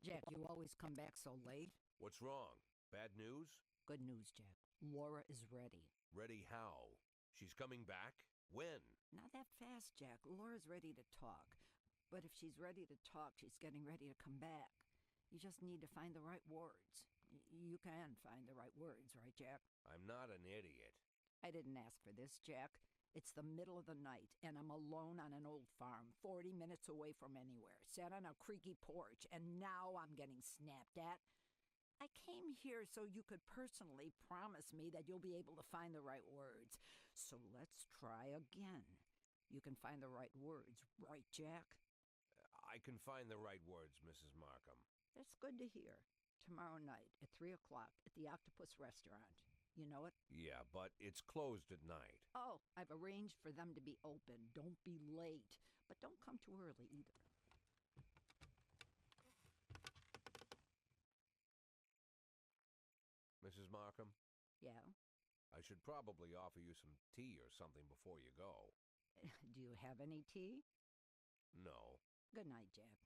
Jack, you always come back so late. What's wrong? Bad news? Good news, Jack. Laura is ready. Ready how? She's coming back? When? Not that fast, Jack. Laura's ready to talk. But if she's ready to talk, she's getting ready to come back. You just need to find the right words. You can find the right words, right, Jack? I'm not an idiot. I didn't ask for this, Jack. It's the middle of the night, and I'm alone on an old farm, 40 minutes away from anywhere, sat on a creaky porch, and now I'm getting snapped at. I came here so you could personally promise me that you'll be able to find the right words. So let's try again. You can find the right words, right, Jack? I can find the right words, Mrs. Markham. That's good to hear. Tomorrow night at 3 o'clock at the Octopus Restaurant. You know it? Yeah, but it's closed at night. Oh, I've arranged for them to be open. Don't be late. But don't come too early either. Mrs. Markham? Yeah? I should probably offer you some tea or something before you go. Do you have any tea? No. Good night, Jack.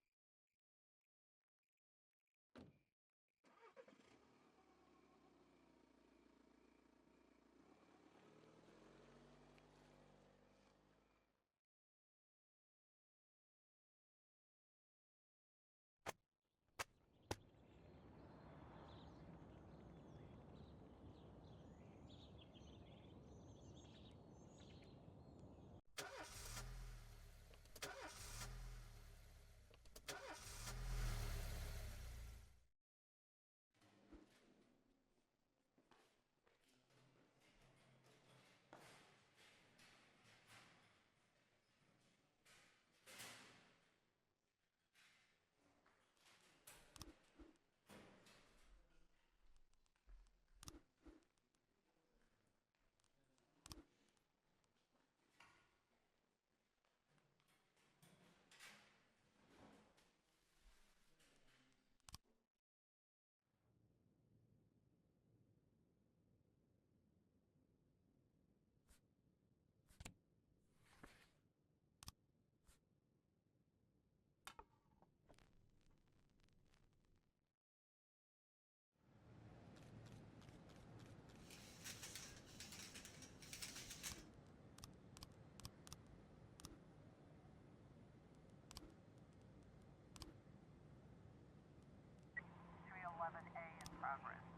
in progress.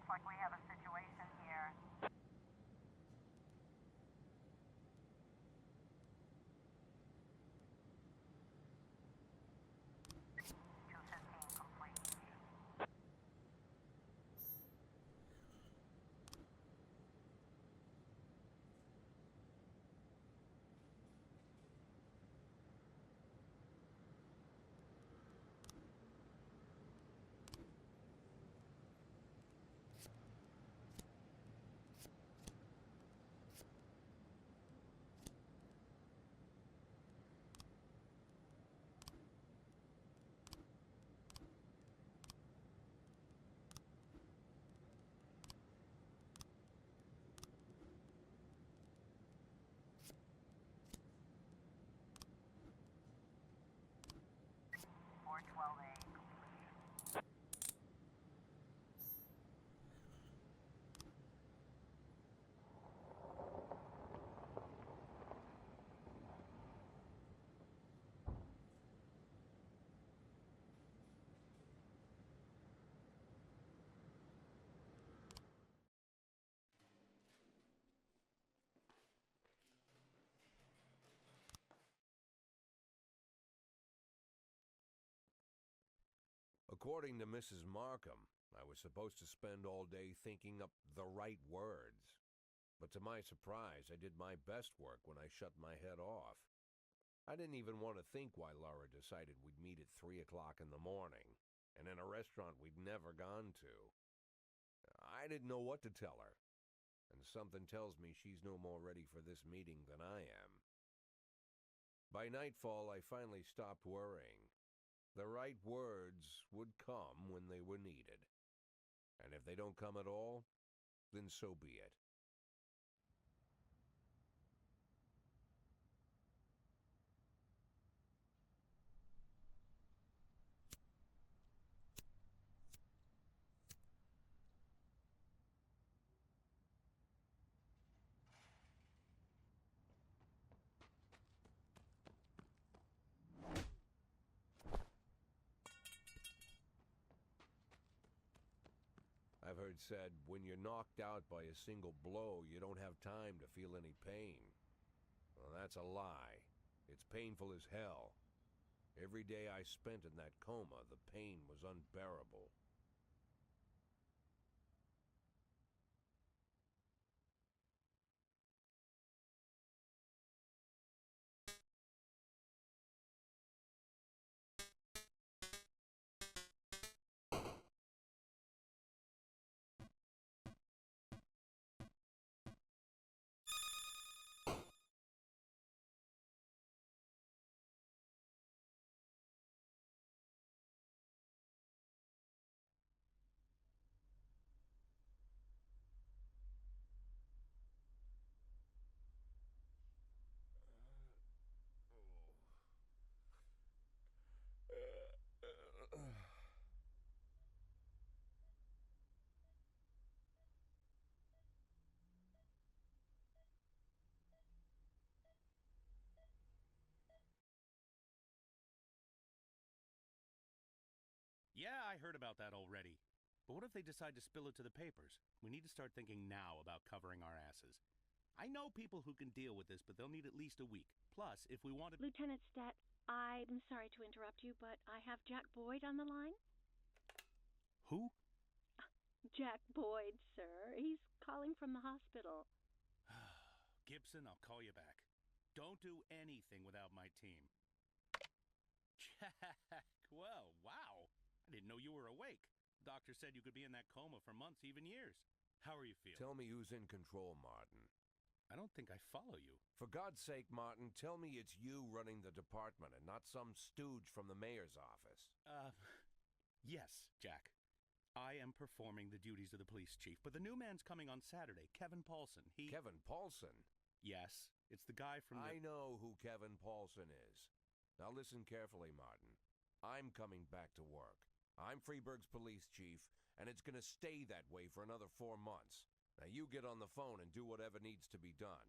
Looks like we have a situation here. Complete. According to Mrs. Markham, I was supposed to spend all day thinking up the right words. But to my surprise, I did my best work when I shut my head off. I didn't even want to think why Laura decided we'd meet at 3 o'clock in the morning, and in a restaurant we'd never gone to. I didn't know what to tell her, and something tells me she's no more ready for this meeting than I am. By nightfall, I finally stopped worrying. The right words would come when they were needed. And if they don't come at all, then so be it. I've heard said, when you're knocked out by a single blow, you don't have time to feel any pain. Well, that's a lie. It's painful as hell. Every day I spent in that coma, the pain was unbearable. Yeah, I heard about that already. But what if they decide to spill it to the papers? We need to start thinking now about covering our asses. I know people who can deal with this, but they'll need at least a week. Plus, if we want to... Lieutenant Stat, I'm sorry to interrupt you, but I have Jack Boyd on the line. Who? Jack Boyd, sir. He's calling from the hospital. Gibson, I'll call you back. Don't do anything without my team. Jack, well, wow. I didn't know you were awake. Doctor said you could be in that coma for months, even years. How are you feeling? Tell me who's in control, Martin. I don't think I follow you. For God's sake, Martin, tell me it's you running the department and not some stooge from the mayor's office. Yes, Jack. I am performing the duties of the police chief, but the new man's coming on Saturday, Kevin Paulson. Kevin Paulson? Yes, it's the guy from I know who Kevin Paulson is. Now listen carefully, Martin. I'm coming back to work. I'm Freiburg's police chief, and it's going to stay that way for another 4 months. Now you get on the phone and do whatever needs to be done.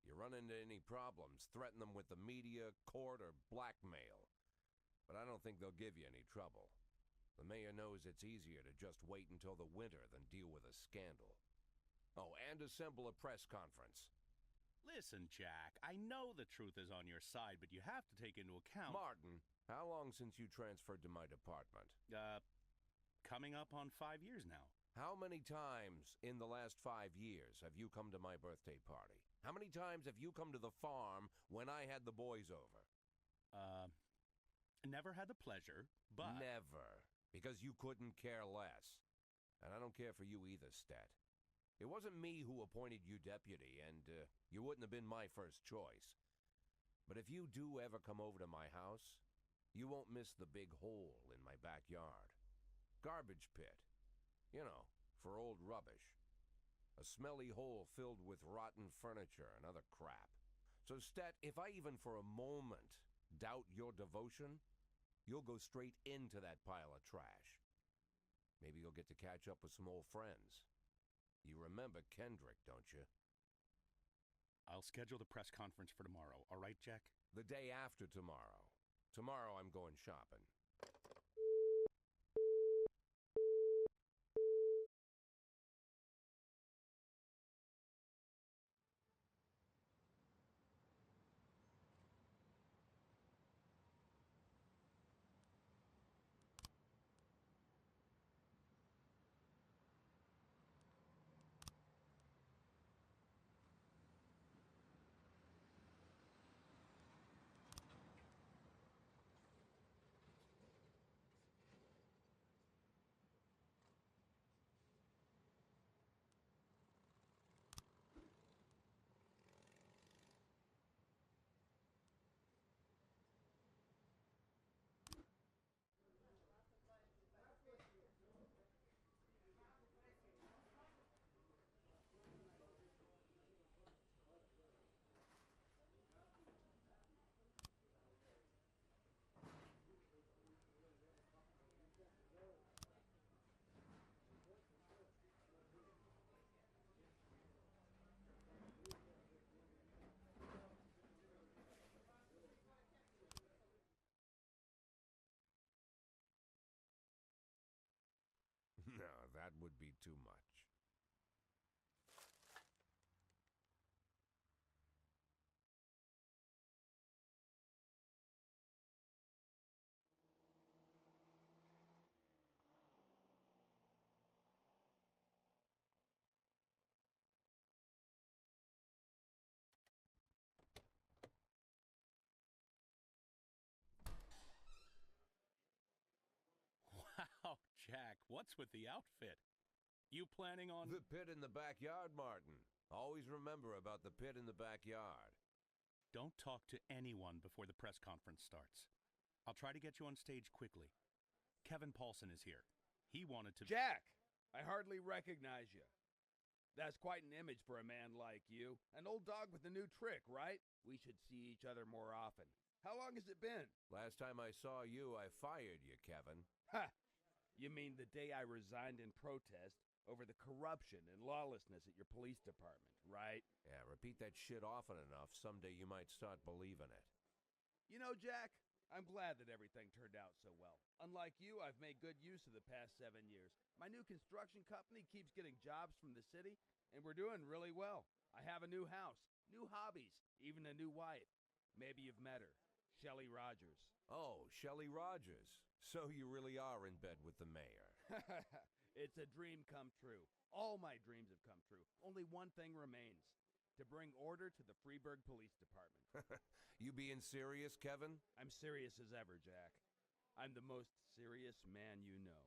You run into any problems, threaten them with the media, court, or blackmail. But I don't think they'll give you any trouble. The mayor knows it's easier to just wait until the winter than deal with a scandal. Oh, and assemble a press conference. Listen, Jack, I know the truth is on your side, but you have to take into account... Martin, how long since you transferred to my department? Coming up on 5 years now. How many times in the last 5 years have you come to my birthday party? How many times have you come to the farm when I had the boys over? Never had the pleasure, but... Never. Because you couldn't care less. And I don't care for you either, Stet. It wasn't me who appointed you deputy, and you wouldn't have been my first choice. But if you do ever come over to my house, you won't miss the big hole in my backyard. Garbage pit. You know, for old rubbish. A smelly hole filled with rotten furniture and other crap. So, Stet, if I even for a moment doubt your devotion, you'll go straight into that pile of trash. Maybe you'll get to catch up with some old friends. You remember Kendrick, don't you? I'll schedule the press conference for tomorrow, all right, Jack? The day after tomorrow. Tomorrow I'm going shopping. No, that would be too much. Wow, Jack, what's with the outfit? You planning on... The pit in the backyard, Martin. Always remember about the pit in the backyard. Don't talk to anyone before the press conference starts. I'll try to get you on stage quickly. Kevin Paulson is here. He wanted to... Jack! I hardly recognize you. That's quite an image for a man like you. An old dog with a new trick, right? We should see each other more often. How long has it been? Last time I saw you, I fired you, Kevin. Ha! You mean the day I resigned in protest over the corruption and lawlessness at your police department, right? Yeah, repeat that shit often enough, someday you might start believing it. You know, Jack, I'm glad that everything turned out so well. Unlike you, I've made good use of the past 7 years. My new construction company keeps getting jobs from the city, and we're doing really well. I have a new house, new hobbies, even a new wife. Maybe you've met her, Shelley Rogers. Oh, Shelley Rogers. So you really are in bed with the mayor. It's a dream come true. All my dreams have come true. Only one thing remains. To bring order to the Freiburg Police Department. You being serious, Kevin? I'm serious as ever, Jack. I'm the most serious man you know.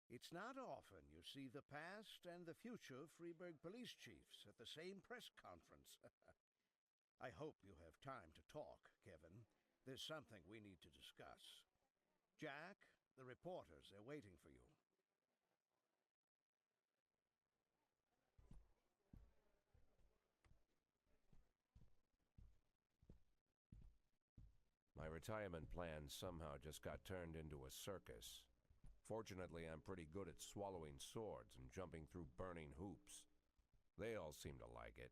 It's not often you see the past and the future Freiburg police chiefs at the same press conference. I hope you have time to talk, Kevin. There's something we need to discuss. Jack, the reporters are waiting for you. My retirement plan somehow just got turned into a circus. Fortunately, I'm pretty good at swallowing swords and jumping through burning hoops. They all seem to like it.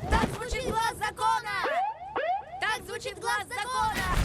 Так звучит глаз закона! Так звучит глаз закона!